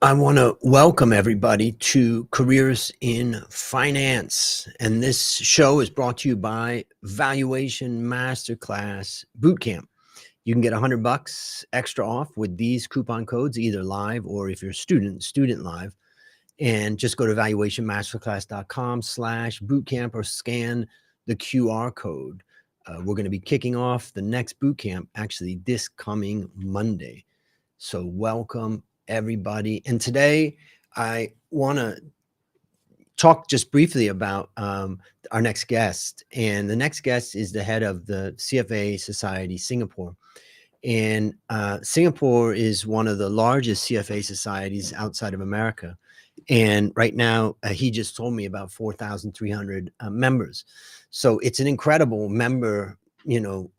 I want to welcome everybody to Careers in Finance. And this show is brought to you by Valuation Masterclass Bootcamp. You can get $100 extra off with these coupon codes, either live or if you're a student live. And just go to valuationmasterclass.com/bootcamp or scan the QR code. We're going to be kicking off the next bootcamp actually this coming Monday. So welcome everybody. And today I want to talk just briefly about our next guest. And the next guest is the head of the CFA Society Singapore. And Singapore is one of the largest CFA societies outside of America. And right now, he just told me about 4,300 members. So it's an incredible member,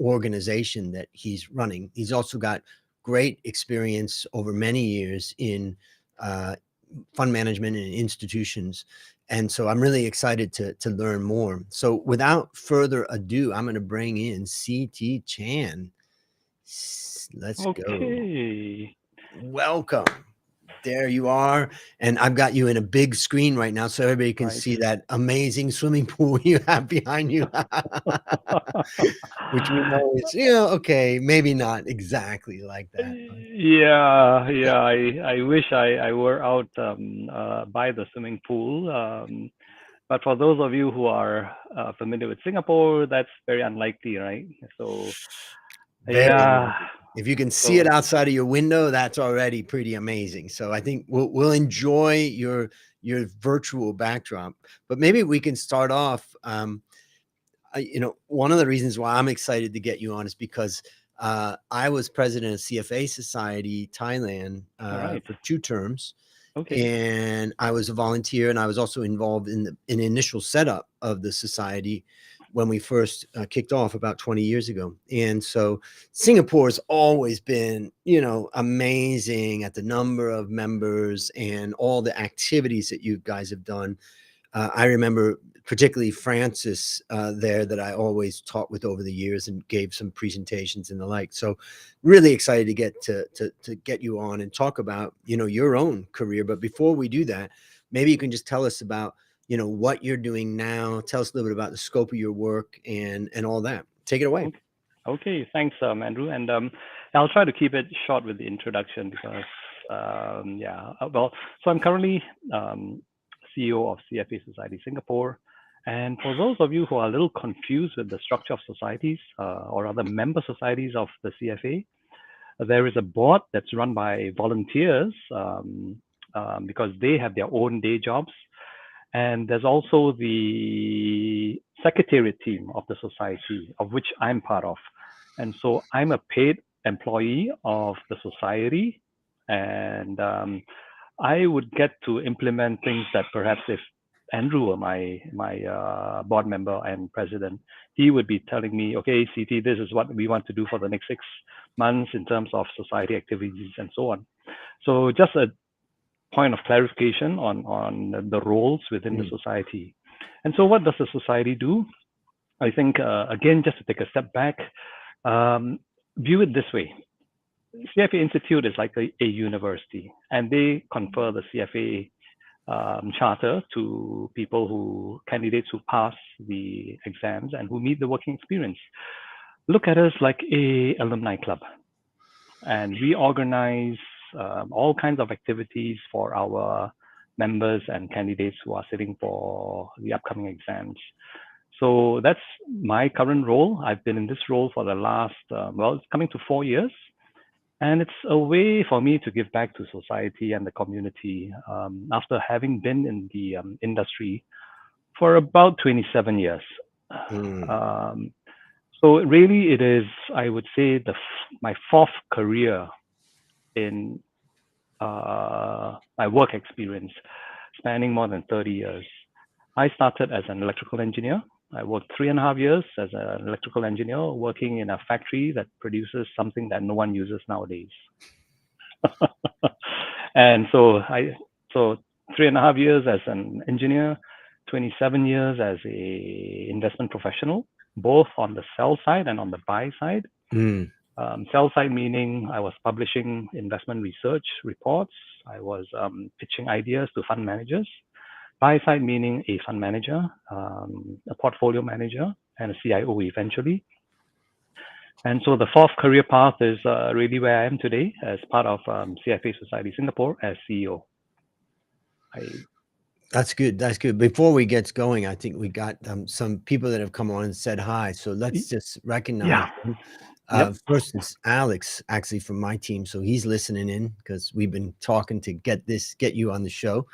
organization that he's running. He's also got great experience over many years in fund management and institutions. And so I'm really excited to learn more. So without further ado, I'm going to bring in CT Chan. Let's go. Welcome. There you are. And I've got you in a big screen right now so everybody can see that amazing swimming pool you have behind you. Which we know is, okay, maybe not exactly like that. I wish I were out by the swimming pool. But for those of you who are familiar with Singapore, that's very unlikely, right? So, if you can see it outside of your window, that's already pretty amazing. So I think we'll enjoy your virtual backdrop. But maybe we can start off. One of the reasons why I'm excited to get you on is because I was president of CFA Society Thailand for 2 terms. And I was a volunteer, and I was also involved in the initial setup of the society when we first kicked off about 20 years ago. And so Singapore has always been, amazing at the number of members and all the activities that you guys have done. I remember particularly Francis there that I always taught with over the years and gave some presentations and the like. So really excited to get to get you on and talk about, your own career. But before we do that, maybe you can just tell us about, what you're doing now. Tell us a little bit about the scope of your work and all that. Take it away. Okay, thanks, Andrew. And I'll try to keep it short with the introduction because, so I'm currently CEO of CFA Society Singapore. And for those of you who are a little confused with the structure of societies or other member societies of the CFA, there is a board that's run by volunteers because they have their own day jobs. And there's also the secretariat team of the society, of which I'm part of. And so I'm a paid employee of the society. And I would get to implement things that perhaps if Andrew or my board member and president, he would be telling me, okay, CT, this is what we want to do for the next 6 months in terms of society activities and so on. So just a point of clarification on the roles within the society. And so what does the society do? I think, again, just to take a step back, view it this way. CFA Institute is like a university, and they confer the CFA charter to candidates who pass the exams and who meet the working experience. Look at us like a alumni club, and we organize all kinds of activities for our members and candidates who are sitting for the upcoming exams. So that's my current role. I've been in this role for the last, it's coming to 4 years. And it's a way for me to give back to society and the community after having been in the industry for about 27 years. So really it is, I would say, my 4th career in my work experience, spanning more than 30 years. I started as an electrical engineer. I worked 3.5 years as an electrical engineer working in a factory that produces something that no one uses nowadays. And so 3.5 years as an engineer, 27 years as a investment professional, both on the sell side and on the buy side. Sell side meaning I was publishing investment research reports I was pitching ideas to fund managers. Buy side meaning a fund manager, a portfolio manager, and a CIO eventually. And so the fourth career path is really where I am today as part of CFA Society Singapore as CEO. That's good. That's good. Before we get going, I think we got some people that have come on and said hi. So let's just recognize Yeah. them. Yep. First is Alex, actually from my team. So he's listening in because we've been talking to get you on the show.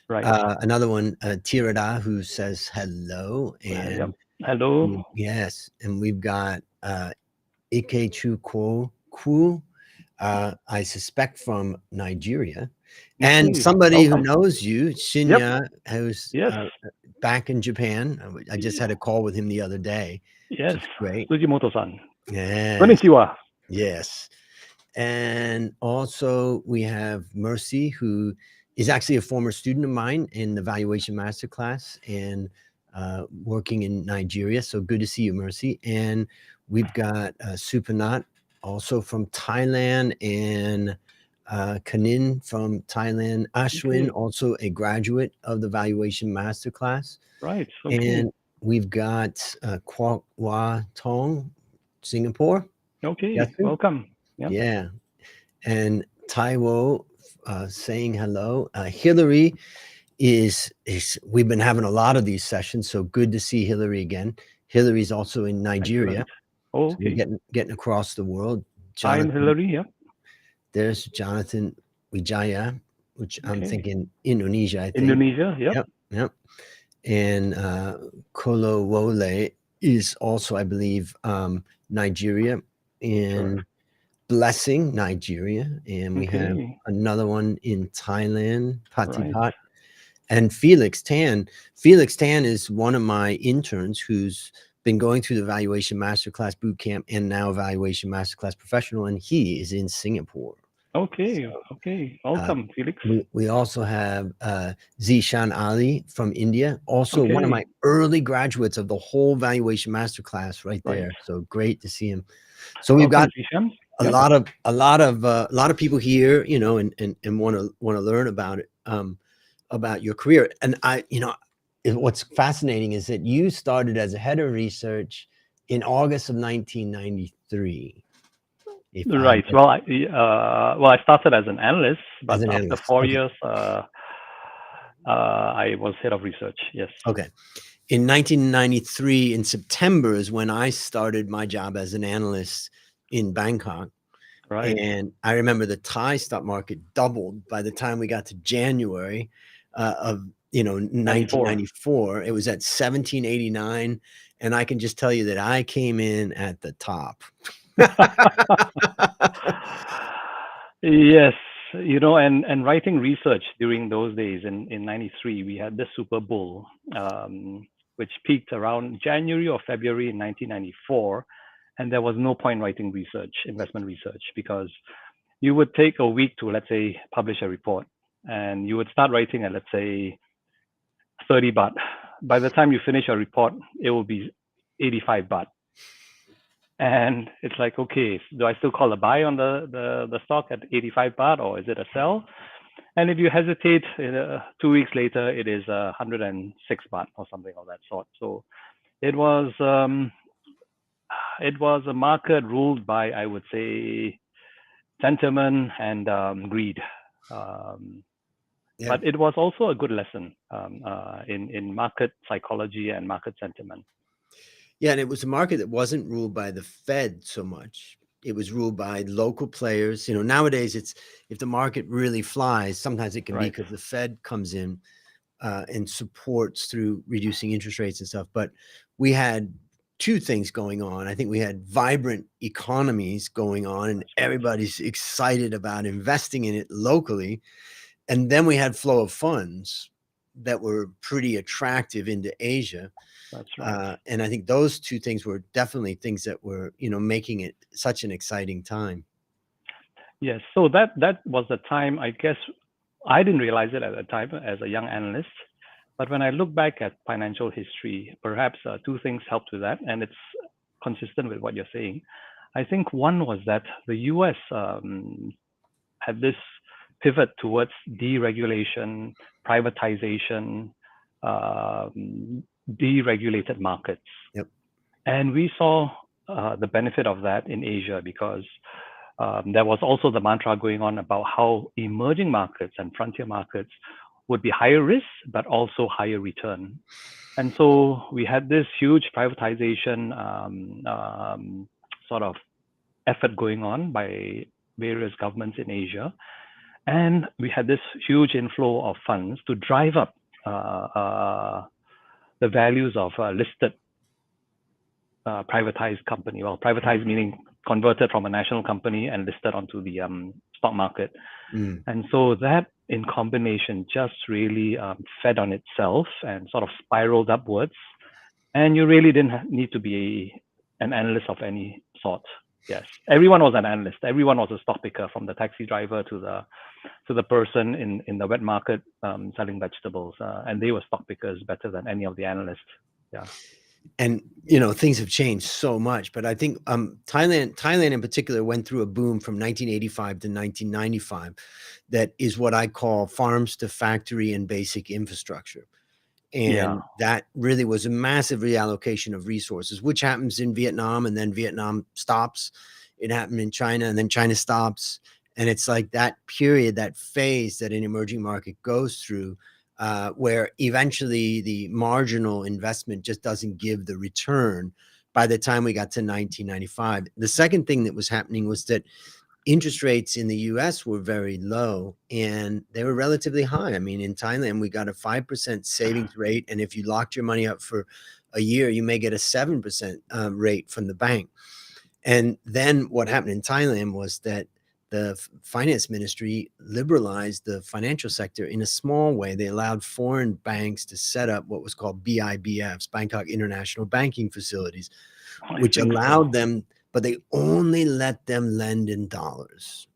Right. Another one, Tirada, who says hello. Yep. And Hello. yes, and we've got Ike Ku, I suspect from Nigeria. And Okay. somebody who Welcome. knows you, Yep. Shinya, who's Yes. back in Japan. I just had a call with him the other day, Yes. which is great. Sujimoto-san. Yes, Konnichiwa. yes. And also we have Mercy, who is actually a former student of mine in the Valuation Masterclass and working in Nigeria. So good to see you, Mercy. And we've got Supanat, also from Thailand, and Kanin from Thailand. Ashwin, Okay. also a graduate of the Valuation Masterclass. Right. Okay. And we've got Kwok Wah Tong, Singapore. Okay. Yes, sir? Welcome. Yep. Yeah. And Taiwo saying hello. Hillary is we've been having a lot of these sessions, so good to see Hillary again. Hillary's also in Nigeria. Excellent. Oh, So we're okay. getting across the world. Hi, I'm Jonathan, Hillary. Yep. there's Jonathan Wijaya, which I'm Okay. thinking Indonesia, I think. Indonesia. Yep. Yep. And Kolo Wole is also, I believe, Nigeria. And Sure. Blessing, Nigeria. And we have Okay. another one in Thailand, Right. Patipat. And Felix Tan. Felix Tan is one of my interns who's been going through the Valuation Masterclass Bootcamp and now Valuation Masterclass Professional, and he is in Singapore. Okay. So, Okay. Welcome, Felix. we also have Zishan Ali from India, also one of my Okay. early graduates of the whole Valuation Masterclass right Right. there. So great to see him. So we've Welcome, got Zishan. a Yep. lot of people here, you know, and want to learn about it, about your career. And what's fascinating is that you started as a head of research in August of 1993. Right. Well, I started as an analyst, but As an after analyst. 4 years, I was head of research. Yes. Okay. In 1993, in September, is when I started my job as an analyst in Bangkok. Right. And I remember the Thai stock market doubled by the time we got to January of 1994. It was at 1789, and I can just tell you that I came in at the top. Yes, and writing research during those days in '93, we had the Super Bowl, which peaked around January or February in 1994, and there was no point writing research, investment research, because you would take a week to, let's say, publish a report, and you would start writing at, let's say, 30 baht. By the time you finish your report, it will be 85 baht. And it's like, okay, do I still call a buy on the stock at 85 baht, or is it a sell? And if you hesitate, 2 weeks later, it is 106 baht or something of that sort. So it was a market ruled by, I would say, sentiment and greed. Yeah. But it was also a good lesson in market psychology and market sentiment. Yeah, and it was a market that wasn't ruled by the Fed so much. It was ruled by local players. Nowadays it's if the market really flies, sometimes it can be Right. because the Fed comes in and supports through reducing interest rates and stuff. But we had two things going on. I think we had vibrant economies going on, and everybody's excited about investing in it locally. And then we had flow of funds that were pretty attractive into Asia. That's right. And I think those two things were definitely things that were, making it such an exciting time. Yes. So that was the time, I guess I didn't realize it at the time as a young analyst. But when I look back at financial history, perhaps two things helped with that, and it's consistent with what you're saying. I think one was that the US had this pivot towards deregulation, privatization, deregulated markets. Yep. And we saw the benefit of that in Asia because there was also the mantra going on about how emerging markets and frontier markets would be higher risk, but also higher return. And so we had this huge privatization sort of effort going on by various governments in Asia. And we had this huge inflow of funds to drive up the values of listed privatized company. Well, privatized meaning converted from a national company and listed onto the stock market. And so that in combination just really fed on itself and sort of spiraled upwards. And you really didn't need to be an analyst of any sort. Yes, everyone was an analyst. Everyone was a stock picker, from the taxi driver to the person in the wet market selling vegetables, and they were stock pickers better than any of the analysts. Yeah. And things have changed so much, but I think Thailand in particular went through a boom from 1985 to 1995 that is what I call farms to factory and basic infrastructure. And that really was a massive reallocation of resources, which happens in Vietnam, and then Vietnam stops. It happened in China, and then China stops. And it's like that period, that phase that an emerging market goes through, where eventually the marginal investment just doesn't give the return by the time we got to 1995. The second thing that was happening was that interest rates in the US were very low, and they were relatively high. I mean, in Thailand, we got a 5% savings rate. And if you locked your money up for a year, you may get a 7% rate from the bank. And then what happened in Thailand was that the finance ministry liberalized the financial sector in a small way. They allowed foreign banks to set up what was called BIBFs, Bangkok International Banking Facilities, which allowed them, but they only let them lend in dollars.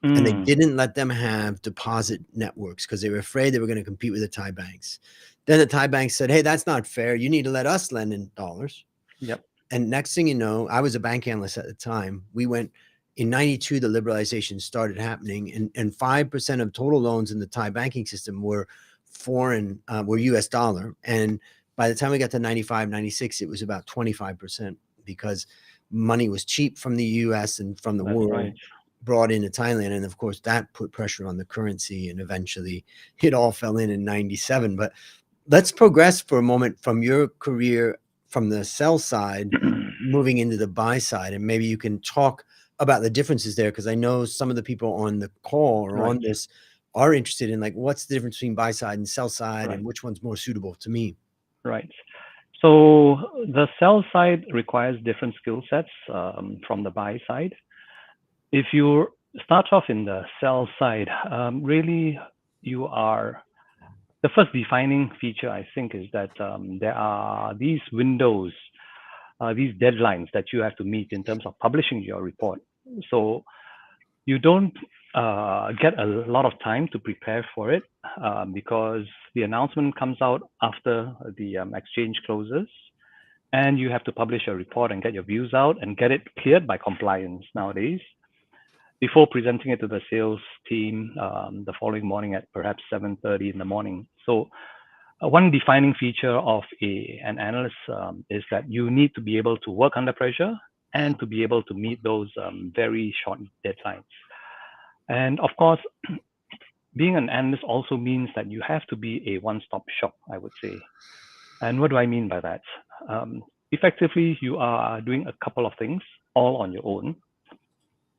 And they didn't let them have deposit networks because they were afraid they were going to compete with the Thai banks. Then the Thai banks said, hey, that's not fair. You need to let us lend in dollars. Yep. And next thing you know, I was a bank analyst at the time. We went in 92, the liberalization started happening, and 5% of total loans in the Thai banking system were foreign, were US dollar. And by the time we got to 95, 96, it was about 25% because money was cheap from the US and from the world brought into Thailand. And of course, that put pressure on the currency, and eventually it all fell in 97. But let's progress for a moment from your career from the sell side, moving into the buy side. And maybe you can talk about the differences there, because I know some of the people on the call or on this are interested in, like, what's the difference between buy side and sell side, and which one's more suitable to me. Right. So the sell side requires different skill sets from the buy side. If you start off in the sell side, really you are, the first defining feature, I think, is that there are these windows, these deadlines that you have to meet in terms of publishing your report. So you don't get a lot of time to prepare for it because the announcement comes out after the exchange closes, and you have to publish a report and get your views out and get it cleared by compliance nowadays before presenting it to the sales team the following morning at perhaps 7:30 in the morning. So one defining feature of an analyst is that you need to be able to work under pressure and to be able to meet those very short deadlines. And of course, being an analyst also means that you have to be a one-stop shop, I would say. And what do I mean by that? Effectively, you are doing a couple of things all on your own.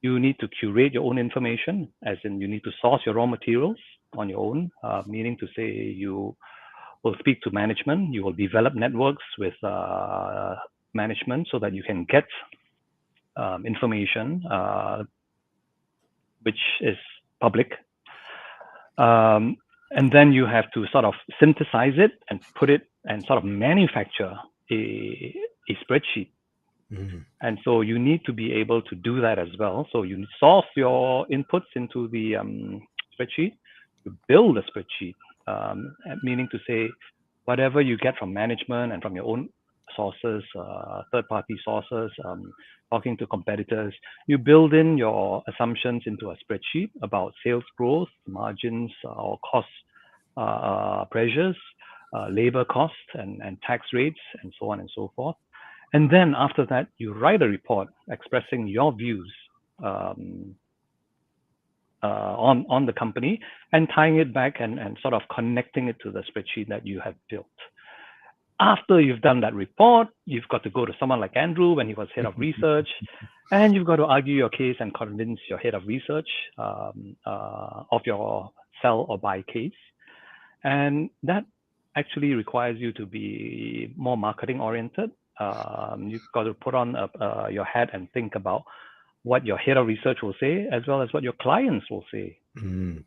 You need to curate your own information, as in you need to source your raw materials on your own, meaning to say you will speak to management, you will develop networks with management so that you can get information which is public. And then you have to sort of synthesize it and put it and sort of manufacture a spreadsheet. And so you need to be able to do that as well. So you source your inputs into the spreadsheet, you build a spreadsheet, meaning to say whatever you get from management and from your own sources, third-party sources, talking to competitors. You build in your assumptions into a spreadsheet about sales growth, margins, or cost pressures, labor costs, and tax rates, and so on and so forth. And then after that, you write a report expressing your views on the company and tying it back and sort of connecting it to the spreadsheet that you have built. After you've done that report, you've got to go to someone like Andrew when he was head of research, and you've got to argue your case and convince your head of research of your sell or buy case. And that actually requires you to be more marketing oriented. You've got to put on your hat and think about what your head of research will say, as well as what your clients will say, and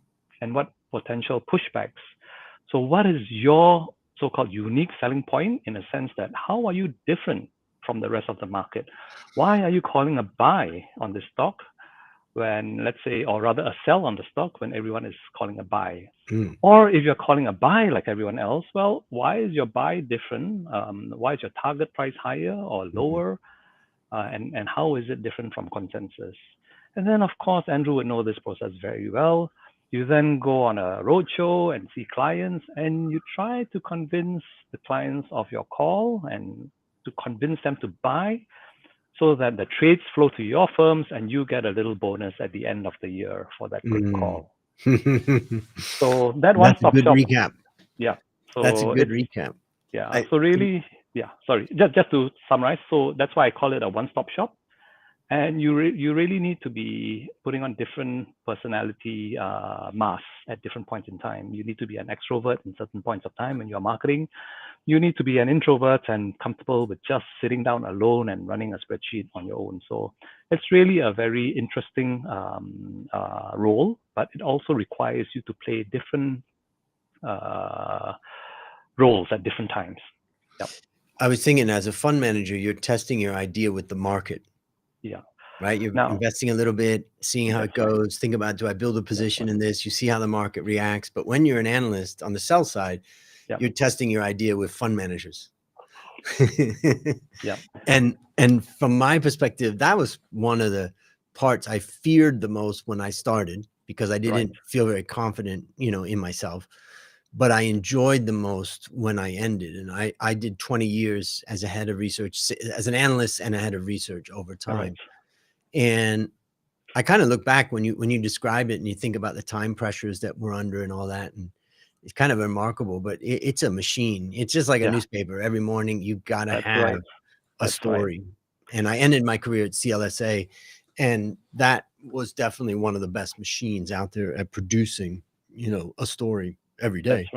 what potential pushbacks. So what is your so-called unique selling point, in a sense that how are you different from the rest of the market? Why are you calling a buy on this stock when, let's say, or rather a sell on the stock when everyone is calling a buy? Or if you're calling a buy like everyone else, well, why is your buy different? Why is your target price higher or lower? And how is it different from consensus? And then, of course, Andrew would know this process very well. You then go on a roadshow and see clients, and you try to convince the clients of your call and to convince them to buy, so that the trades flow to your firms and you get a little bonus at the end of the year for that good call. So that one-stop shop. Recap. Yeah. So that's a good recap. Yeah. So really, yeah. Sorry. Just to summarize. So that's why I call it a one-stop shop. And you really need to be putting on different personality masks at different points in time. You need to be an extrovert in certain points of time when you're marketing. You need to be an introvert and comfortable with just sitting down alone and running a spreadsheet on your own. So it's really a very interesting role, but it also requires you to play different roles at different times. Yep. I was thinking, as a fund manager, you're testing your idea with the market. Yeah. Right. You're investing a little bit, seeing how it goes. Right. Think about, do I build a position in this? You see how the market reacts. But when you're an analyst on the sell side, you're testing your idea with fund managers. Yeah. And from my perspective, that was one of the parts I feared the most when I started, because I didn't feel very confident, in myself. But I enjoyed the most when I ended. And I did 20 years as a head of research, as an analyst and a head of research over time. Right. And I kind of look back when you describe it and you think about the time pressures that we're under and all that, and it's kind of remarkable, but it's a machine. It's just like a newspaper. Every morning you've got to have a story. Right. And I ended my career at CLSA, and that was definitely one of the best machines out there at producing, a story every day.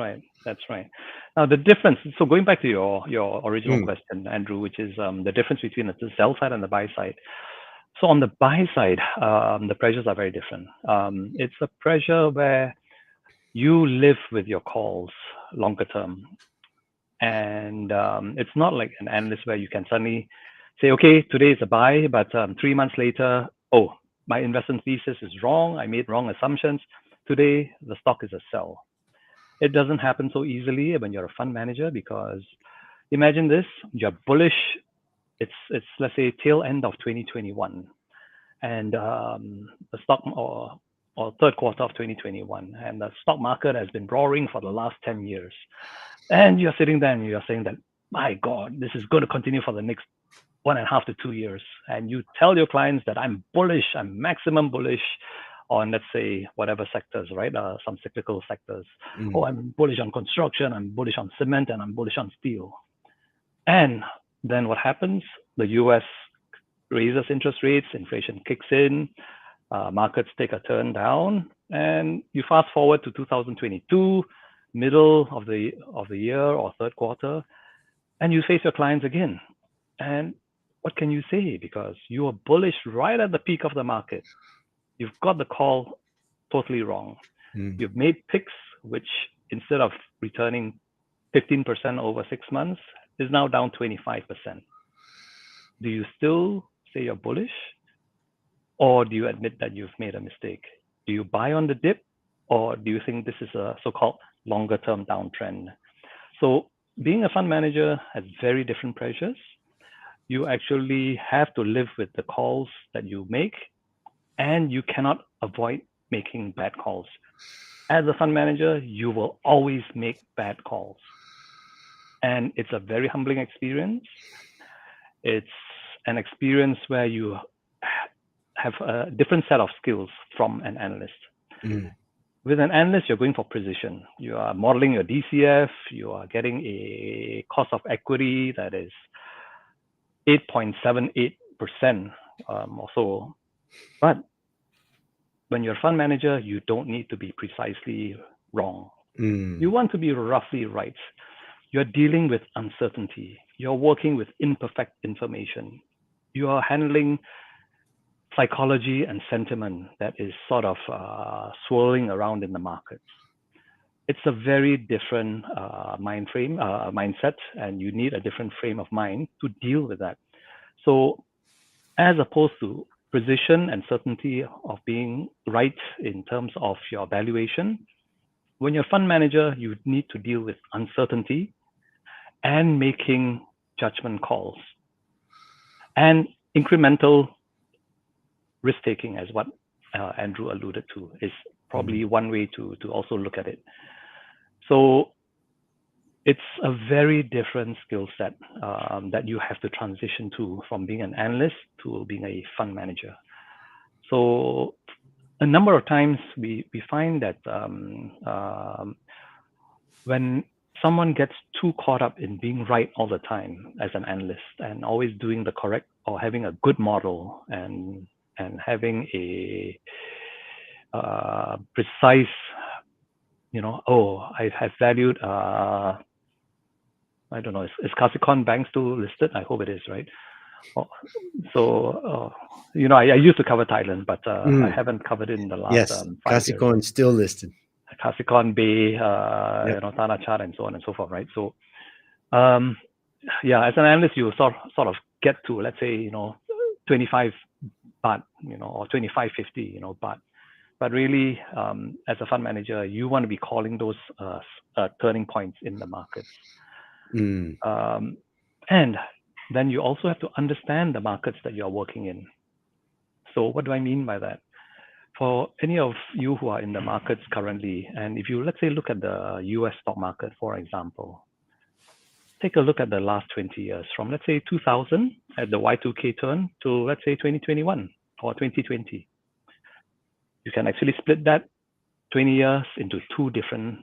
That's right. Now the difference, so going back to your original question, Andrew, which is the difference between the sell side and the buy side. So on the buy side, the pressures are very different. It's a pressure where you live with your calls longer term. And it's not like an analyst where you can suddenly say, okay, today is a buy, but 3 months later, oh, my investment thesis is wrong. I made wrong assumptions. Today, the stock is a sell. It doesn't happen so easily when you're a fund manager, because imagine this, you're bullish. It's let's say tail end of 2021, and the stock or third quarter of 2021, and the stock market has been roaring for the last 10 years. And you're sitting there and you're saying that, my God, this is going to continue for the next 1.5 to 2 years. And you tell your clients that I'm bullish, I'm maximum bullish on, let's say, whatever sectors, right? Some cyclical sectors. Oh, I'm bullish on construction, I'm bullish on cement, and I'm bullish on steel. And then what happens? The US raises interest rates, inflation kicks in, markets take a turn down, and you fast forward to 2022, middle of the year or third quarter, and you face your clients again. And what can you say? Because you are bullish right at the peak of the market. You've got the call totally wrong. You've made picks which, instead of returning 15% over 6 months, is now down 25%. Do you still say you're bullish? Or do you admit that you've made a mistake? Do you buy on the dip? Or do you think this is a so-called longer term downtrend? So being a fund manager has very different pressures. You actually have to live with the calls that you make, and you cannot avoid making bad calls. As a fund manager, you will always make bad calls. And it's a very humbling experience. It's an experience where you have a different set of skills from an analyst. With an analyst, you're going for precision. You are modeling your DCF. You are getting a cost of equity that is 8.78% or so. But when you're a fund manager, you don't need to be precisely wrong. You want to be roughly right. You're dealing with uncertainty. You're working with imperfect information. You are handling psychology and sentiment that is sort of swirling around in the markets. It's a very different mindset, and you need a different frame of mind to deal with that. So as opposed to precision and certainty of being right in terms of your valuation, when you're a fund manager, you need to deal with uncertainty and making judgment calls and incremental risk taking, as what Andrew alluded to, is probably one way to also look at it. So it's a very different skill set that you have to transition to from being an analyst to being a fund manager. So a number of times we find that when someone gets too caught up in being right all the time as an analyst and always doing the correct or having a good model and having a precise, I have valued, I don't know, is Kasikorn Bank still listed? I hope it is, right? So, I used to cover Thailand, but I haven't covered it in the last 5 years. Kasikorn still listed. Kasikorn Bay, Tho Chan, and so on and so forth, right? So, as an analyst, you sort of get to, let's say, 25 baht, or 25.50, baht. But really, as a fund manager, you want to be calling those turning points in the markets. And then you also have to understand the markets that you're working in. So what do I mean by that? For any of you who are in the markets currently, and if you, let's say, look at the US stock market, for example, take a look at the last 20 years, from, let's say, 2000 at the Y2K turn to, let's say, 2021 or 2020. You can actually split that 20 years into two different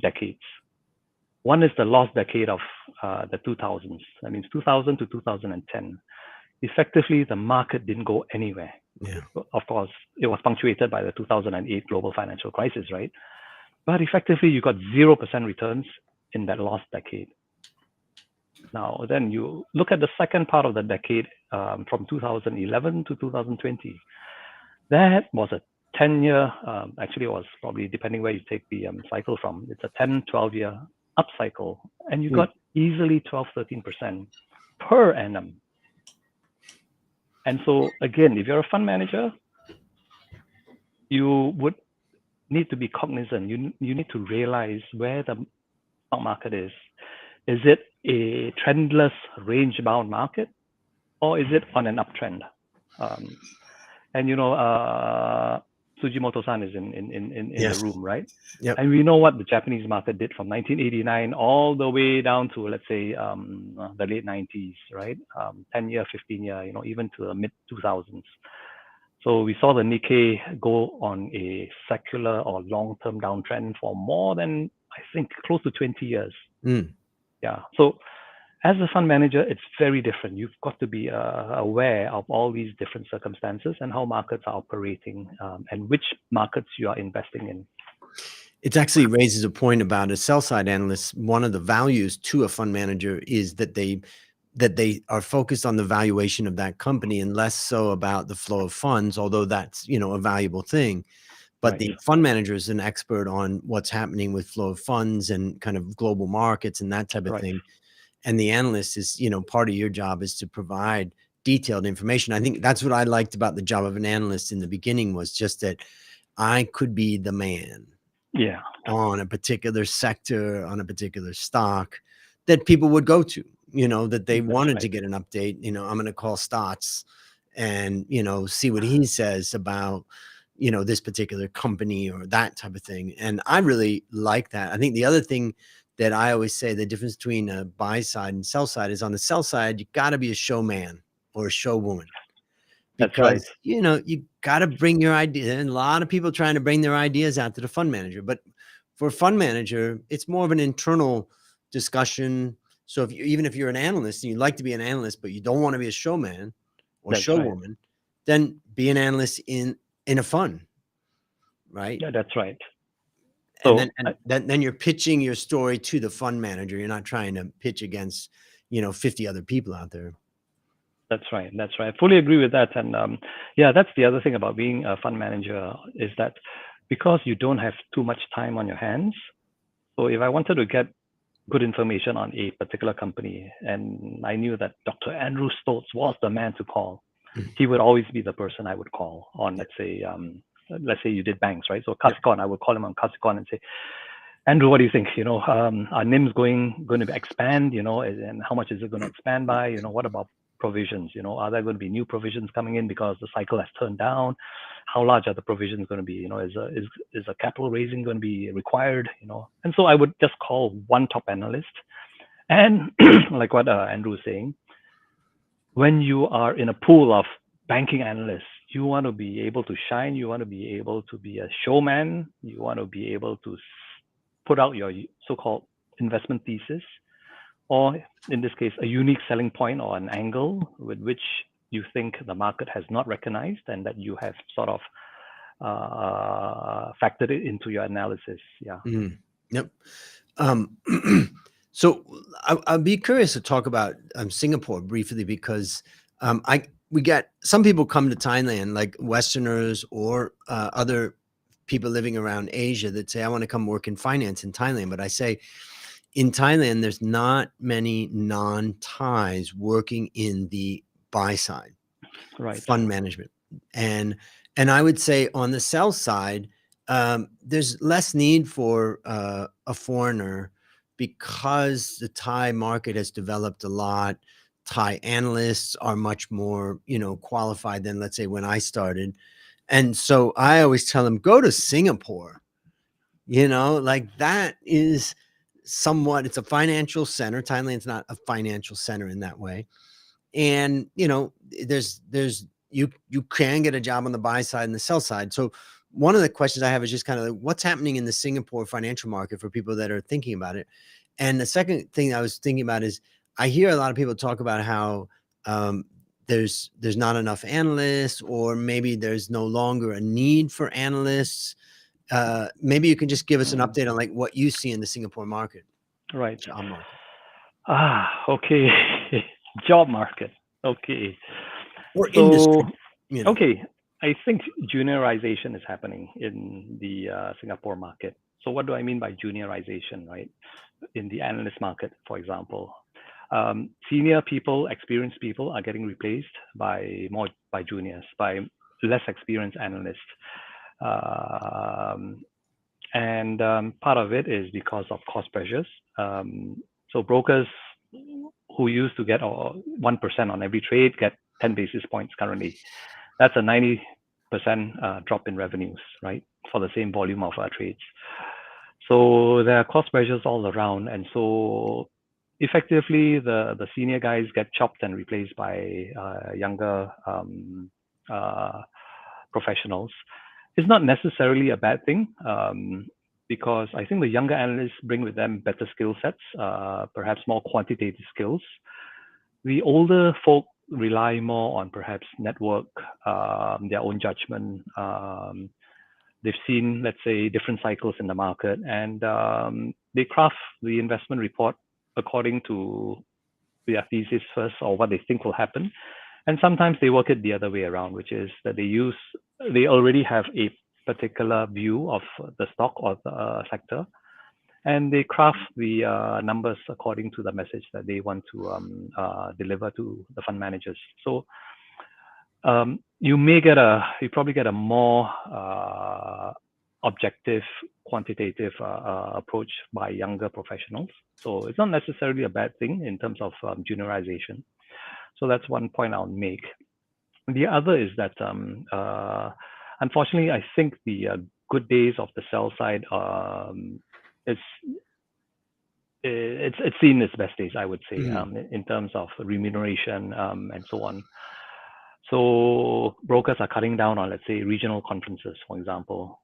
decades. One is the lost decade of the 2000s. That means 2000 to 2010. Effectively, the market didn't go anywhere. Yeah. Of course, it was punctuated by the 2008 global financial crisis, right? But effectively, you got 0% returns in that lost decade. Now, then you look at the second part of the decade, from 2011 to 2020. That was a 10-year, actually it was probably, depending where you take the cycle from, it's a 10, 12-year up cycle, and you got easily 12, 13% per annum. And so again, if you're a fund manager, you would need to be cognizant. You need to realize where the stock market is. Is it a trendless, range-bound market, or is it on an uptrend? And Sujimoto-san is in Yes. the room, right? Yep. And we know what the Japanese market did from 1989 all the way down to, let's say, the late 90s, right? 10-year, 15-year, even to the mid 2000s. So we saw the Nikkei go on a secular or long-term downtrend for more than, I think, close to 20 years. Yeah. So as a fund manager, it's very different. You've got to be aware of all these different circumstances and how markets are operating, and which markets you are investing in. It actually raises a point about a sell-side analyst. One of the values to a fund manager is that they are focused on the valuation of that company and less so about the flow of funds, although that's, a valuable thing. But Right. the fund manager is an expert on what's happening with flow of funds and kind of global markets and that type of thing. And the analyst is, part of your job is to provide detailed information. I think that's what I liked about the job of an analyst in the beginning, was just that I could be the man. Yeah, on a particular sector, on a particular stock that people would go to, that they wanted to get an update. I'm going to call Stotz and, see what he says about, this particular company or that type of thing. And I really like that. I think the other thing that I always say, the difference between a buy side and sell side is on the sell side, you got to be a showman or a showwoman. Because, you got to bring your idea. And a lot of people trying to bring their ideas out to the fund manager. But for a fund manager, it's more of an internal discussion. So even if you're an analyst and you'd like to be an analyst, but you don't want to be a showman or showwoman, then be an analyst in a fund, right? Yeah, that's right. So, and then you're pitching your story to the fund manager. You're not trying to pitch against, 50 other people out there. That's right. I fully agree with that. And that's the other thing about being a fund manager is that because you don't have too much time on your hands. So if I wanted to get good information on a particular company, and I knew that Dr. Andrew Stotz was the man to call, he would always be the person I would call on, let's say you did banks, right? So Capricorn, I would call him on Capricorn and say, Andrew, what do you think? Our NIM's going to expand, and how much is it going to expand by? What about provisions? Are there going to be new provisions coming in because the cycle has turned down? How large are the provisions going to be? Is a capital raising going to be required? And so I would just call one top analyst, and like what Andrew was saying, when you are in a pool of banking analysts, you want to be able to shine. You want to be able to be a showman. You want to be able to put out your so-called investment thesis, or in this case, a unique selling point or an angle with which you think the market has not recognized and that you have sort of factored it into your analysis. Yeah. Yep. So I'd be curious to talk about Singapore briefly because we get some people come to Thailand, like Westerners or other people living around Asia that say, I want to come work in finance in Thailand. But I say, in Thailand, there's not many non-Thais working in the buy side, fund management. And I would say on the sell side, there's less need for a foreigner because the Thai market has developed a lot. Thai analysts are much more, qualified than, let's say, when I started. And so I always tell them, go to Singapore, like that is somewhat, it's a financial center. Thailand's not a financial center in that way. And, there's you can get a job on the buy side and the sell side. So one of the questions I have is just kind of like, what's happening in the Singapore financial market for people that are thinking about it. And the second thing I was thinking about is I hear a lot of people talk about how there's not enough analysts, or maybe there's no longer a need for analysts. Maybe you can just give us an update on like what you see in the Singapore market. Right. Job market. Okay. Job market. Okay. Or industry. Okay. I think juniorization is happening in the Singapore market. So what do I mean by juniorization, right? In the analyst market, for example, senior people, experienced people are getting replaced by juniors, by less experienced analysts. And part of it is because of cost pressures. So brokers who used to get 1% on every trade get 10 basis points currently. That's a 90% drop in revenues, right, for the same volume of trades. So there are cost pressures all around. And so effectively, the senior guys get chopped and replaced by younger professionals. It's not necessarily a bad thing, because I think the younger analysts bring with them better skill sets, perhaps more quantitative skills. The older folk rely more on perhaps network, their own judgment. They've seen, let's say, different cycles in the market, and they craft the investment report according to their thesis first, or what they think will happen. And sometimes they work it the other way around, which is that they already have a particular view of the stock or the sector, and they craft the numbers according to the message that they want to deliver to the fund managers. So you probably get a more objective, quantitative approach by younger professionals. So it's not necessarily a bad thing in terms of juniorization. So that's one point I'll make. The other is that unfortunately, I think the good days of the sell side is it's seen its best days, I would say, in terms of remuneration and so on. So brokers are cutting down on, let's say, regional conferences, for example.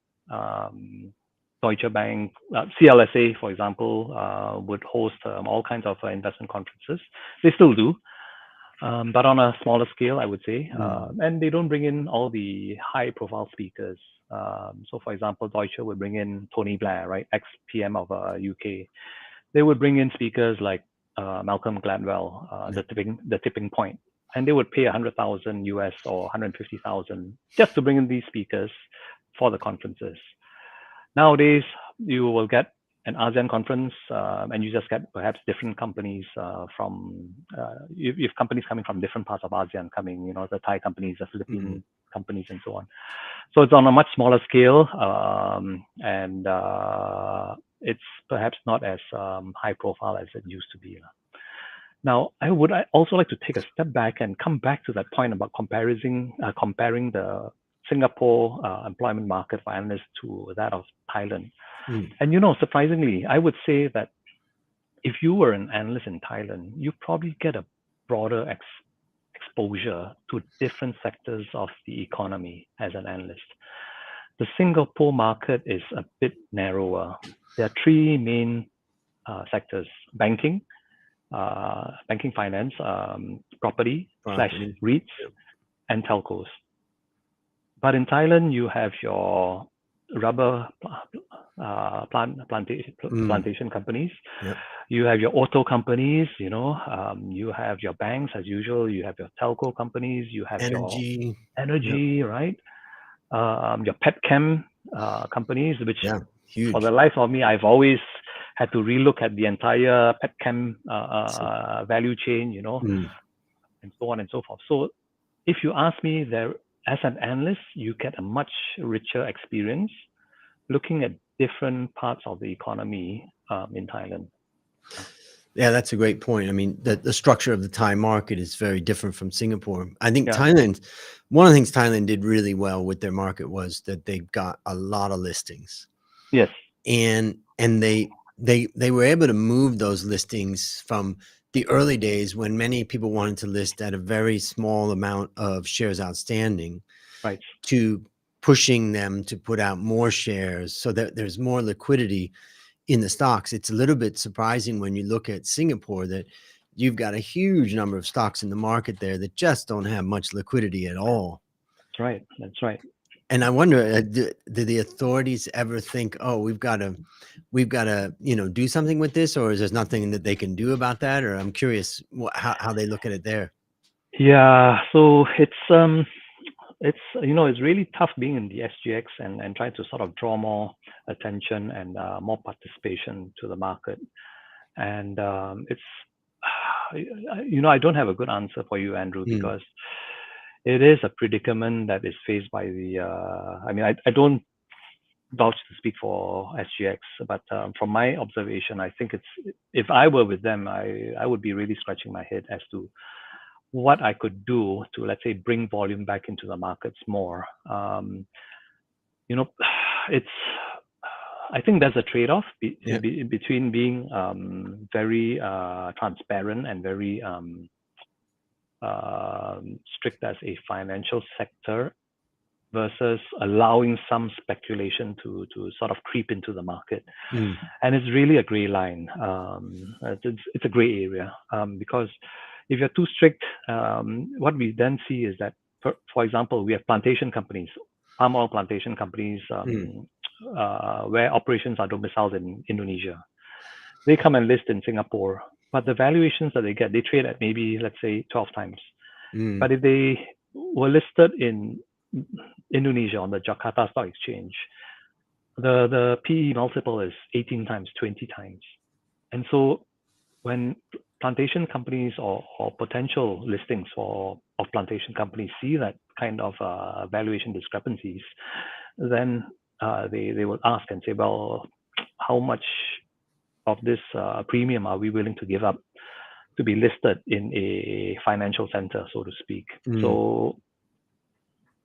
Deutsche Bank, CLSA, for example, would host all kinds of investment conferences. They still do, but on a smaller scale, I would say. And they don't bring in all the high-profile speakers. So, for example, Deutsche would bring in Tony Blair, right, ex-PM of UK. They would bring in speakers like Malcolm Gladwell, the tipping point, and they would pay 100,000 US or 150,000 just to bring in these speakers for the conferences. Nowadays, you will get an ASEAN conference, and you just get perhaps different companies from, you have companies coming from different parts of ASEAN coming, the Thai companies, the Philippine companies, and so on. So it's on a much smaller scale, and it's perhaps not as high profile as it used to be. Now, I would also like to take a step back and come back to that point about comparing the Singapore employment market for analysts to that of Thailand. And surprisingly, I would say that if you were an analyst in Thailand, you probably get a broader exposure to different sectors of the economy as an analyst. The Singapore market is a bit narrower. There are three main sectors: banking finance, property / REITs, and telcos. But in Thailand, you have your rubber plantation companies. You have your auto companies, you have your banks as usual, you have your telco companies, you have your energy, right? Your petchem companies, which for the life of me, I've always had to relook at the entire petchem value chain, and so on and so forth. So if you ask me, as an analyst, you get a much richer experience looking at different parts of the economy in Thailand. Yeah, that's a great point. I mean, the structure of the Thai market is very different from Singapore. I think Thailand, one of the things Thailand did really well with their market was that they got a lot of listings. Yes. And they were able to move those listings from the early days when many people wanted to list at a very small amount of shares outstanding, right, to pushing them to put out more shares so that there's more liquidity in the stocks. It's a little bit surprising when you look at Singapore that you've got a huge number of stocks in the market there that just don't have much liquidity at all. That's right. And I wonder, do the authorities ever think, oh, we've got to, do something with this, or is there nothing that they can do about that? Or I'm curious how they look at it there. Yeah, so it's really tough being in the SGX and trying to sort of draw more attention and more participation to the market. And it's, I don't have a good answer for you, Andrew, because it is a predicament that is faced by the, I don't vouch to speak for SGX, but from my observation, I think if I were with them, I would be really scratching my head as to what I could do to, let's say, bring volume back into the markets more. I think there's a trade-off between being very transparent and very strict as a financial sector versus allowing some speculation to sort of creep into the market. And it's really a gray line. It's a gray area because if you're too strict, what we then see is that, for example, we have plantation companies, palm oil plantation companies, where operations are domiciled in Indonesia. They come and list in Singapore, but the valuations that they get, they trade at maybe, let's say, 12 times. But if they were listed in Indonesia on the Jakarta Stock Exchange, the PE multiple is 18 times, 20 times. And so when plantation companies or potential listings of plantation companies see that kind of valuation discrepancies, then they will ask and say, well, how much of this premium are we willing to give up to be listed in a financial center, so to speak? So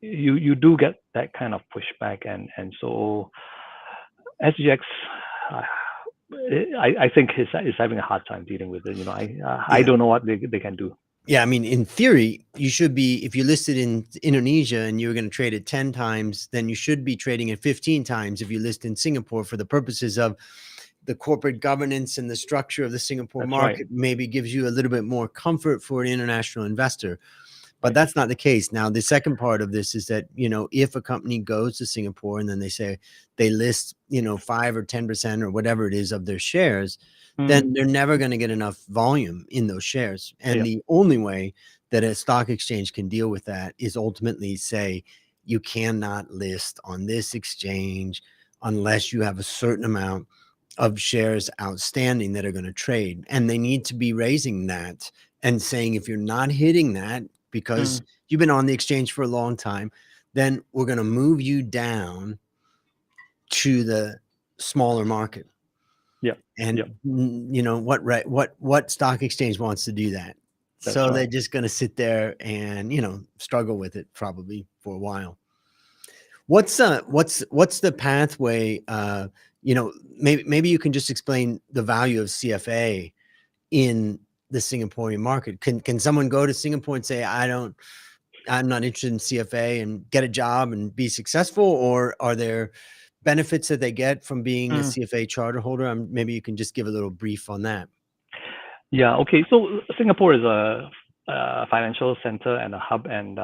you do get that kind of pushback, and so SGX, I think is having a hard time dealing with it. I don't know what they can do. Yeah, I mean, in theory, you should be, if you listed in Indonesia and you were going to trade it 10 times, then you should be trading it 15 times if you list in Singapore, for the purposes of the corporate governance and the structure of the Singapore That's market. right. Maybe gives you a little bit more comfort for an international investor. But that's not the case. Now, the second part of this is that, if a company goes to Singapore and then they say they list, 5 or 10% or whatever it is of their shares, then they're never going to get enough volume in those shares. And the only way that a stock exchange can deal with that is ultimately say, you cannot list on this exchange unless you have a certain amount of shares outstanding that are going to trade. And they need to be raising that and saying, if you're not hitting that, because you've been on the exchange for a long time, then we're going to move you down to the smaller market. Yeah. And what stock exchange wants to do that? That's so right. They're just going to sit there and struggle with it probably for a while. What's the pathway? Maybe you can just explain the value of CFA in the Singaporean market. Can someone go to Singapore and say, I'm not interested in CFA, and get a job and be successful? Or are there benefits that they get from being a CFA charter holder? Maybe you can just give a little brief on that. Yeah. Okay. So Singapore is a financial center and a hub, and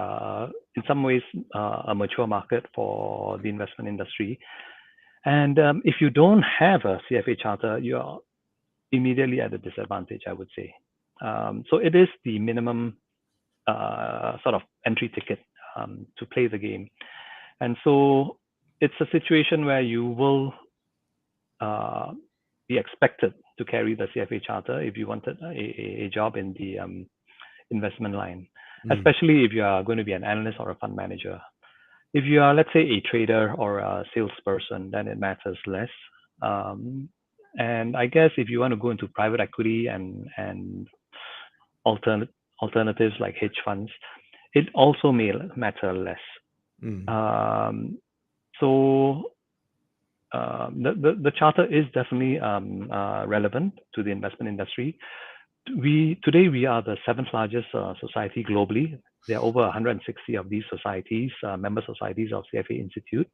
in some ways a mature market for the investment industry. And if you don't have a CFA charter, you are immediately at a disadvantage, I would say. So it is the minimum sort of entry ticket to play the game. And so it's a situation where you will be expected to carry the CFA charter if you wanted a job in the investment line, especially if you are going to be an analyst or a fund manager. If you are, let's say, a trader or a salesperson, then it matters less. And I guess if you want to go into private equity and alternatives like hedge funds, it also may matter less. So the charter is definitely relevant to the investment industry. Today we are the 7th largest society globally. There are over 160 of these societies, member societies of CFA Institute.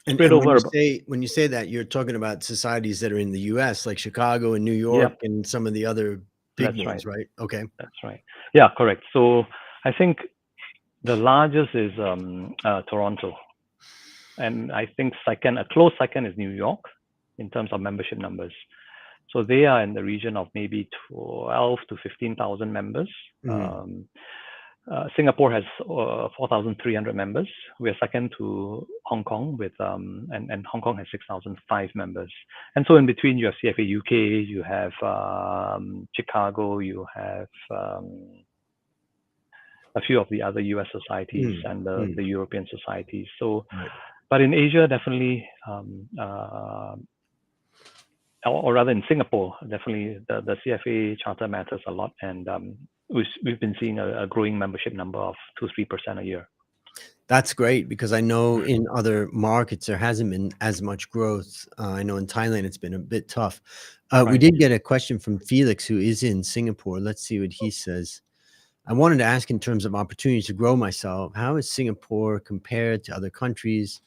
And when you say that, you're talking about societies that are in the U.S., like Chicago and New York, and some of the other big ones, right? Okay. That's right. Yeah, correct. So I think the largest is Toronto. And I think a close second is New York in terms of membership numbers. So they are in the region of maybe 12 to 15,000 members. Singapore has 4,300 members. We are second to Hong Kong and Hong Kong has 6,005 members. And so in between you have CFA UK, you have Chicago, you have a few of the other US societies and the European societies. So, but in Asia, definitely, or rather in Singapore, definitely the CFA charter matters a lot. And we've been seeing a growing membership number of 2-3% a year. That's great, because I know in other markets there hasn't been as much growth. I know in Thailand it's been a bit tough. We did get a question from Felix, who is in Singapore. Let's see what he says. I wanted to ask, in terms of opportunities to grow myself, how is Singapore compared to other countries?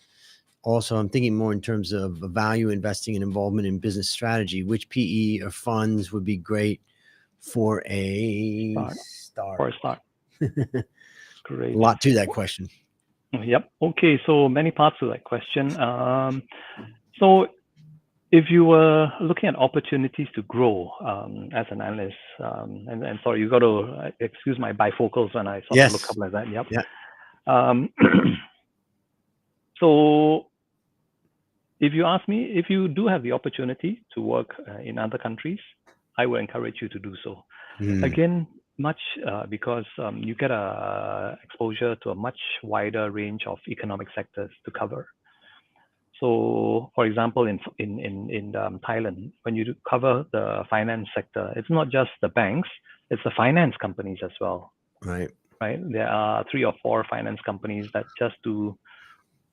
Also, I'm thinking more in terms of value investing and involvement in business strategy. Which PE or funds would be great for a start? For a start. Great. A lot to that question. Yep. Okay. So many parts to that question. So if you were looking at opportunities to grow as an analyst, and sorry, you got to excuse my bifocals when I sort of look up like that. Yep. Yeah. So if you ask me, if you do have the opportunity to work in other countries, I would encourage you to do so. Again, because you get exposure to a much wider range of economic sectors to cover. So, for example, in Thailand, when you cover the finance sector, it's not just the banks; it's the finance companies as well, Right. right? There are 3 or 4 finance companies that just do.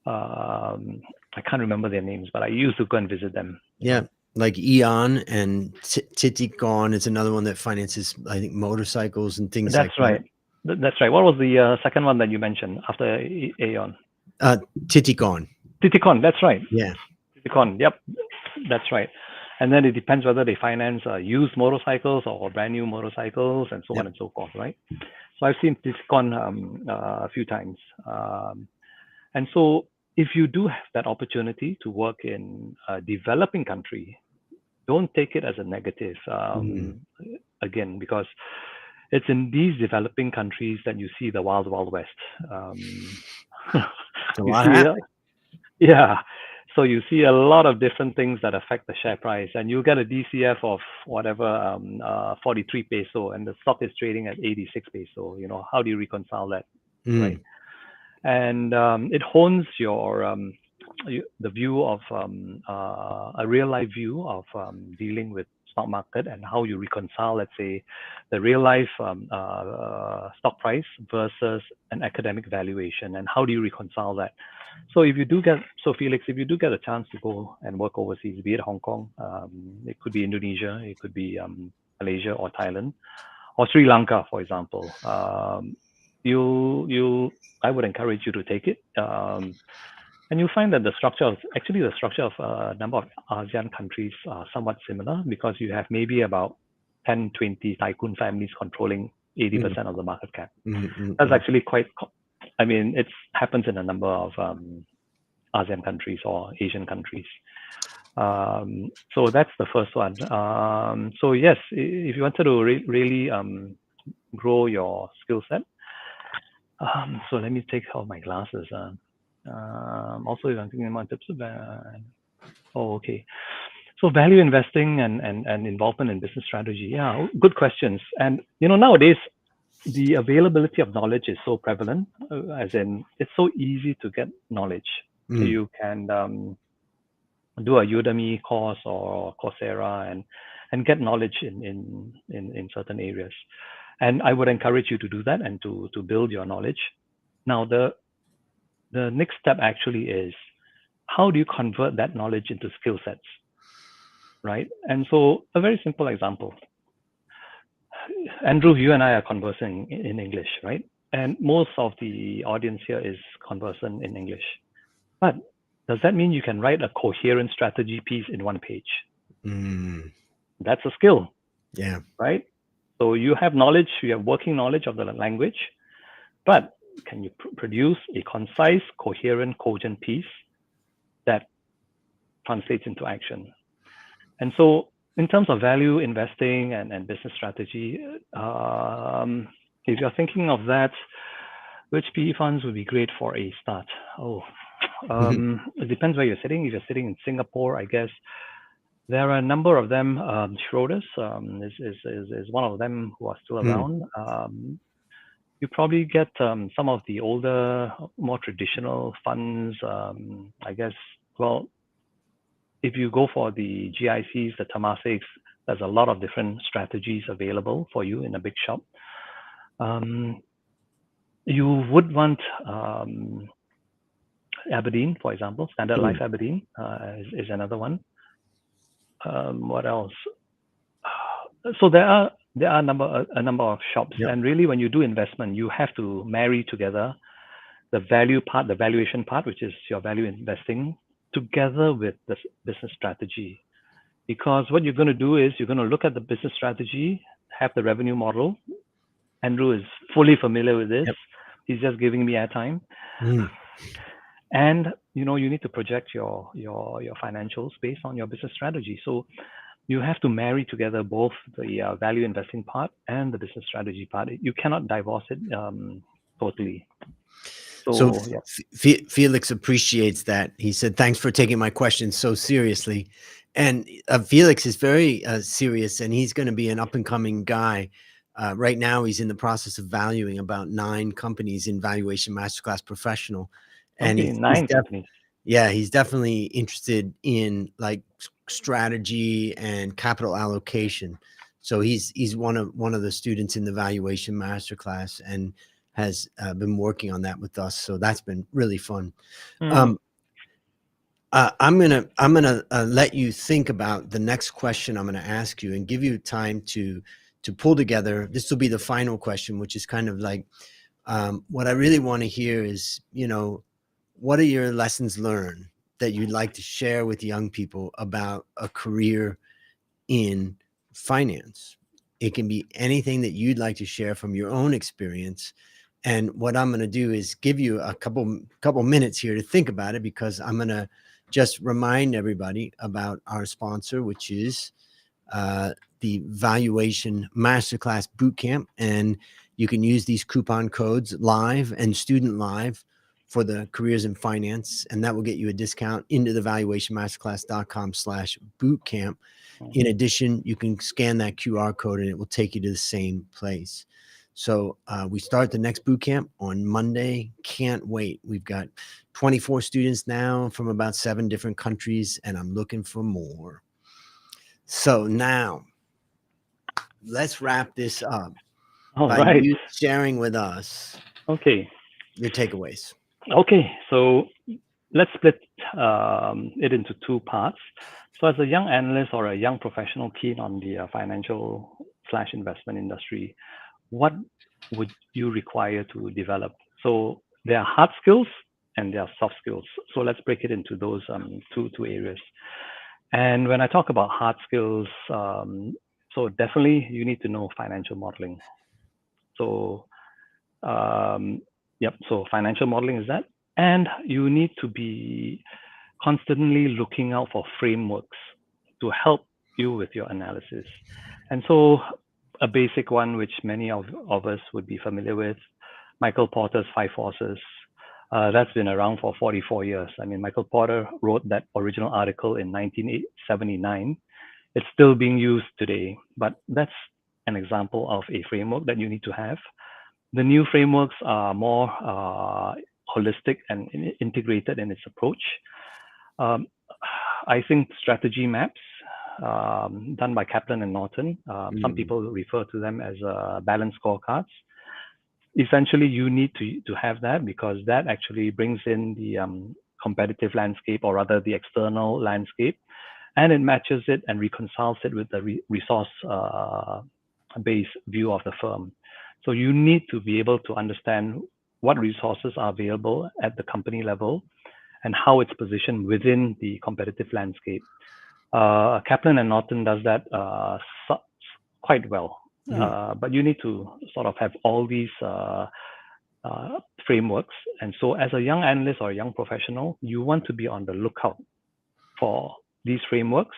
I can't remember their names, but I used to go and visit them. Yeah. Like Eon and Titicon is another one that finances, I think, motorcycles and things That's like right. That's right. What was the second one that you mentioned after Aeon? that. Titicon. Titicon. That's right. Yeah. Titicon. Yep, that's right. And then it depends whether they finance used motorcycles or brand new motorcycles and so Yep. on and so forth, right? So I've seen Titicon a few times. And so if you do have that opportunity to work in a developing country, don't take it as a negative. Again, because it's in these developing countries that you see the wild, wild west. A You lot see, happening. yeah. So you see a lot of different things that affect the share price, and you get a DCF of whatever 43 peso, and the stock is trading at 86 peso. You know, how do you reconcile that, right? And it hones your the view of a real life view of dealing with stock market and how you reconcile, let's say, the real life stock price versus an academic valuation, and how do you reconcile that. So if you do get, so Felix, if you do get a chance to go and work overseas, be it Hong Kong, it could be Indonesia, it could be Malaysia or Thailand, or Sri Lanka, for example, I would encourage you to take it. And you'll find that the structure of a number of ASEAN countries are somewhat similar, because you have maybe about 10, 20 tycoon families controlling 80% of the market cap. That's actually quite, I mean, it happens in a number of ASEAN countries or Asian countries. So that's the first one. So yes, if you wanted to really grow your skill set, so let me take off my glasses. Also, if I'm thinking about tips, okay. So value investing and involvement in business strategy. Yeah, good questions. And nowadays the availability of knowledge is so prevalent, as in it's so easy to get knowledge. You can do a Udemy course or Coursera and get knowledge in certain areas. And I would encourage you to do that and to build your knowledge. Now, the next step actually is, how do you convert that knowledge into skill sets, right? And so a very simple example. Andrew, you and I are conversing in English, right? And most of the audience here is conversant in English. But does that mean you can write a coherent strategy piece in one page? That's a skill. Yeah. Right? So you have knowledge, you have working knowledge of the language, but can you produce a concise, coherent, cogent piece that translates into action? And so in terms of value investing and business strategy, if you're thinking of that, which PE funds would be great for a start? It depends where you're sitting. If you're sitting in Singapore, I guess there are a number of them. Schroders is one of them who are still around. You probably get some of the older, more traditional funds. I guess, well, if you go for the GICs, the Temasiks, there's a lot of different strategies available for you in a big shop. You would want Aberdeen, for example. Standard Life Aberdeen is another one. What else? So there are a number of shops, and really, when you do investment, you have to marry together the value part, the valuation part, which is your value investing, together with the business strategy. Because what you're going to do is you're going to look at the business strategy, have the revenue model. Andrew is fully familiar with this. He's just giving me airtime. And you need to project your financials based on your business strategy. So you have to marry together both the value investing part and the business strategy part. You cannot divorce it totally. So Felix appreciates that. He said, "Thanks for taking my question so seriously." And Felix is very serious, and he's going to be an up-and-coming guy. Right now, he's in the process of valuing about 9 companies in Valuation Masterclass Professional. And nine companies. Yeah, he's definitely interested in like strategy and capital allocation. So he's one of the students in the valuation masterclass and has been working on that with us. So that's been really fun. Mm. Um, I'm gonna let you think about the next question I'm gonna ask you and give you time to pull together. This will be the final question, which is kind of like what I really want to hear is, what are your lessons learned that you'd like to share with young people about a career in finance? It can be anything that you'd like to share from your own experience. And what I'm going to do is give you a couple minutes here to think about it, because I'm going to just remind everybody about our sponsor, which is uh, the Valuation Masterclass Bootcamp. And you can use these coupon codes live and student live for the careers in finance. And that will get you a discount into the valuationmasterclass.com/bootcamp. In addition, you can scan that QR code and it will take you to the same place. So we start the next boot camp on Monday. Can't wait. We've got 24 students now from about 7 different countries, and I'm looking for more. So now let's wrap this up All by right. you sharing with us Okay. your takeaways. Okay. So let's split it into two parts. So, as a young analyst or a young professional keen on the financial slash investment industry, what would you require to develop? So, there are hard skills and there are soft skills. So, let's break it into those two areas. And when I talk about hard skills, so definitely you need to know financial modeling. So, um, yep. So, financial modeling is that, and you need to be constantly looking out for frameworks to help you with your analysis. And so, a basic one, which many of us would be familiar with, Michael Porter's Five Forces. That's been around for 44 years. I mean, Michael Porter wrote that original article in 1979. It's still being used today, but that's an example of a framework that you need to have. The new frameworks are more holistic and integrated in its approach. Um, I think strategy maps done by Kaplan and Norton. Some people refer to them as balanced scorecards. Essentially, you need to have that because that actually brings in the competitive landscape, or rather the external landscape, and it matches it and reconciles it with the resource based view of the firm. So you need to be able to understand what resources are available at the company level and how it's positioned within the competitive landscape. Kaplan and Norton does that quite well, but you need to sort of have all these frameworks. And so, as a young analyst or a young professional, you want to be on the lookout for these frameworks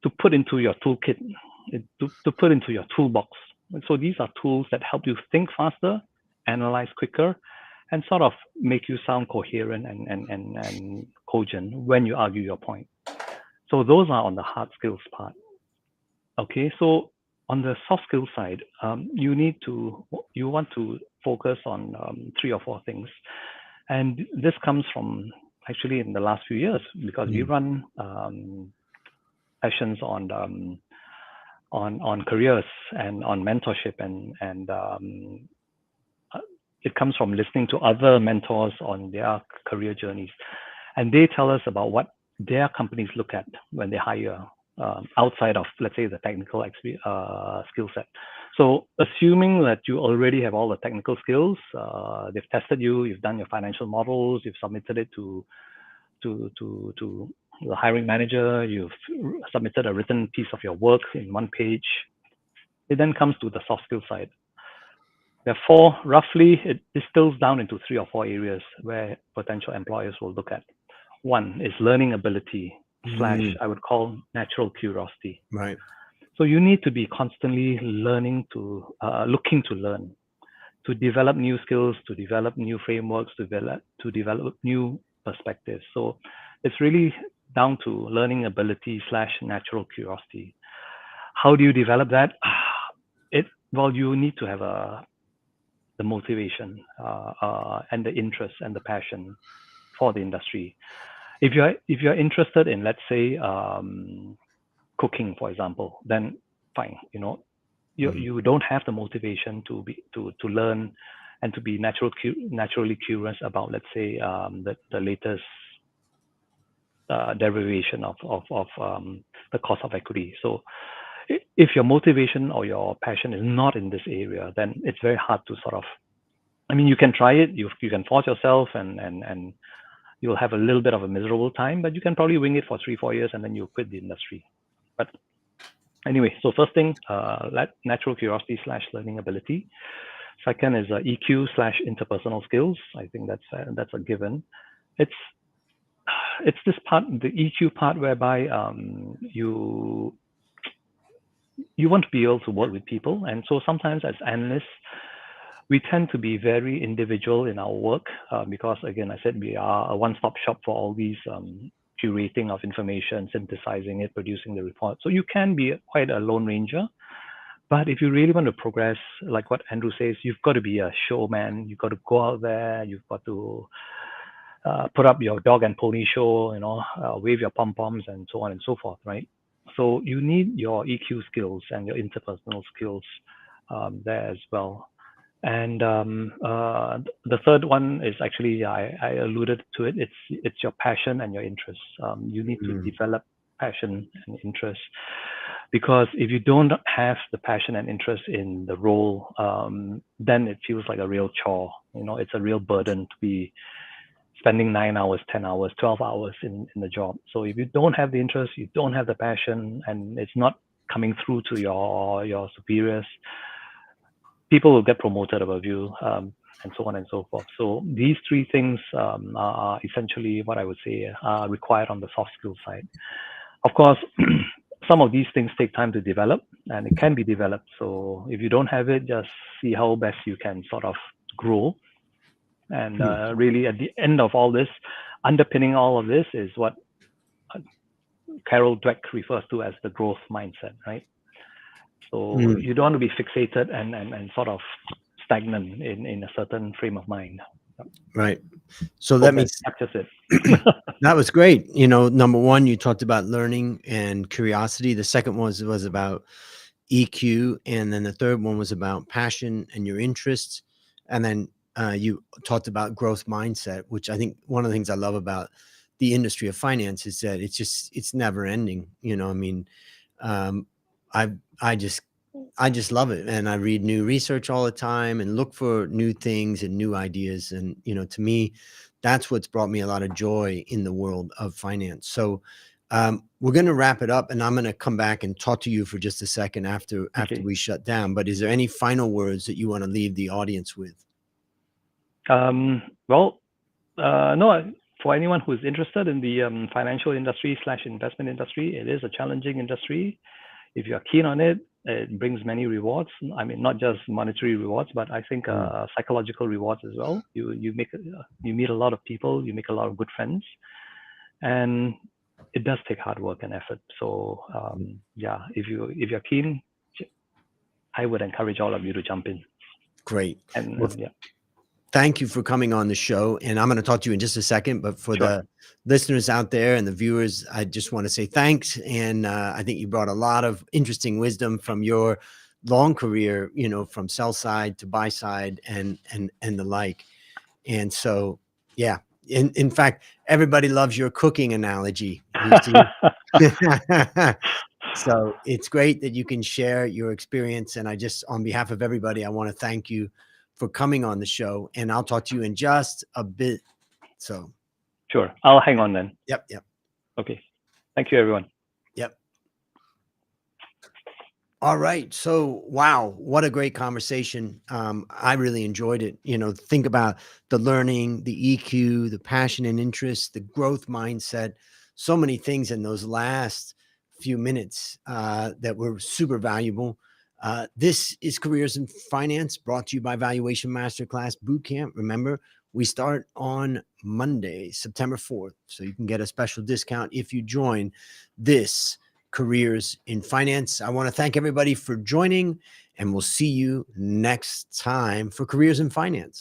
to put into your toolkit, to put into your toolbox. And so these are tools that help you think faster, analyze quicker, and sort of make you sound coherent and cogent when you argue your point. So those are on the hard skills part. Okay, so on the soft skill side, you want to focus on 3 or 4 things, and this comes from actually in the last few years because we run sessions on careers and on mentorship and it comes from listening to other mentors on their career journeys, and they tell us about what their companies look at when they hire outside of, let's say, the technical skill set. So, assuming that you already have all the technical skills, they've tested you, you've done your financial models, you've submitted it to the hiring manager, you've submitted a written piece of your work in one page. It then comes to the soft skill side. Therefore, roughly, it distills down into 3 or 4 areas where potential employers will look at. One is learning ability slash, I would call, natural curiosity. Right. So you need to be constantly looking to learn, to develop new skills, to develop new frameworks, to develop new perspectives. So it's really down to learning ability slash natural curiosity. How do you develop that? You need to have the motivation and the interest and the passion for the industry. if you're interested in, let's say, cooking, for example, then fine. You don't have the motivation to learn and to be naturally curious about, let's say, the latest derivation of the cost of equity. So if your motivation or your passion is not in this area, then it's very hard to sort of, I mean, you can try it, you can force yourself, and you'll have a little bit of a miserable time, but you can probably wing it for 3-4 years and then you'll quit the industry. But anyway, so first thing, natural curiosity / learning ability. Second is EQ / interpersonal skills. I think that's a given. It's this part, the EQ part, whereby you want to be able to work with people, and so sometimes as analysts, we tend to be very individual in our work because, again, I said we are a one-stop shop for all these curating of information, synthesizing it, producing the report. So you can be quite a lone ranger. But if you really want to progress, like what Andrew says, you've got to be a showman. You've got to go out there. You've got to put up your dog and pony show, wave your pom-poms and so on and so forth, right? So you need your EQ skills and your interpersonal skills there as well. And the third one is actually, I alluded to it. It's your passion and your interest. You need to develop passion and interest, because if you don't have the passion and interest in the role, then it feels like a real chore. It's a real burden to be spending 9 hours, 10 hours, 12 hours in the job. So if you don't have the interest, you don't have the passion, and it's not coming through to your superiors, people will get promoted above you, and so on and so forth. So these three things are essentially what I would say are required on the soft skill side. Of course, some of these things take time to develop, and it can be developed. So if you don't have it, just see how best you can sort of grow. And really, at the end of all this, underpinning all of this is what Carol Dweck refers to as the growth mindset, right? So you don't want to be fixated and sort of stagnant in a certain frame of mind. Right. So that means captures it. That was great. Number one, you talked about learning and curiosity. The second one was about EQ, and then the third one was about passion and your interests. And then you talked about growth mindset, which I think one of the things I love about the industry of finance is that it's never ending. I just love it, and I read new research all the time and look for new things and new ideas. And to me, that's what's brought me a lot of joy in the world of finance. So we're going to wrap it up, and I'm going to come back and talk to you for just a second after we shut down. But is there any final words that you want to leave the audience with? No. For anyone who's interested in the financial industry / investment industry, it is a challenging industry. If you're keen on it, it brings many rewards. I mean, not just monetary rewards, but I think psychological rewards as well. You meet a lot of people, you make a lot of good friends, and it does take hard work and effort. So if you're keen, I would encourage all of you to jump in. Great. Thank you for coming on the show. And I'm going to talk to you in just a second, but for the listeners out there and the viewers, I just want to say thanks. And I think you brought a lot of interesting wisdom from your long career, from sell side to buy side and the like. And so, yeah, in fact, everybody loves your cooking analogy. So it's great that you can share your experience. And on behalf of everybody, I want to thank you for coming on the show, and I'll talk to you in just a bit. So sure, I'll hang on then. Yep. Okay. Thank you, everyone. Yep. All right. So, wow, what a great conversation. I really enjoyed it. Think about the learning, the EQ, the passion and interest, the growth mindset, so many things in those last few minutes that were super valuable. This is Careers in Finance, brought to you by Valuation Masterclass Bootcamp. Remember, we start on Monday, September 4th. So you can get a special discount if you join this Careers in Finance. I want to thank everybody for joining, and we'll see you next time for Careers in Finance.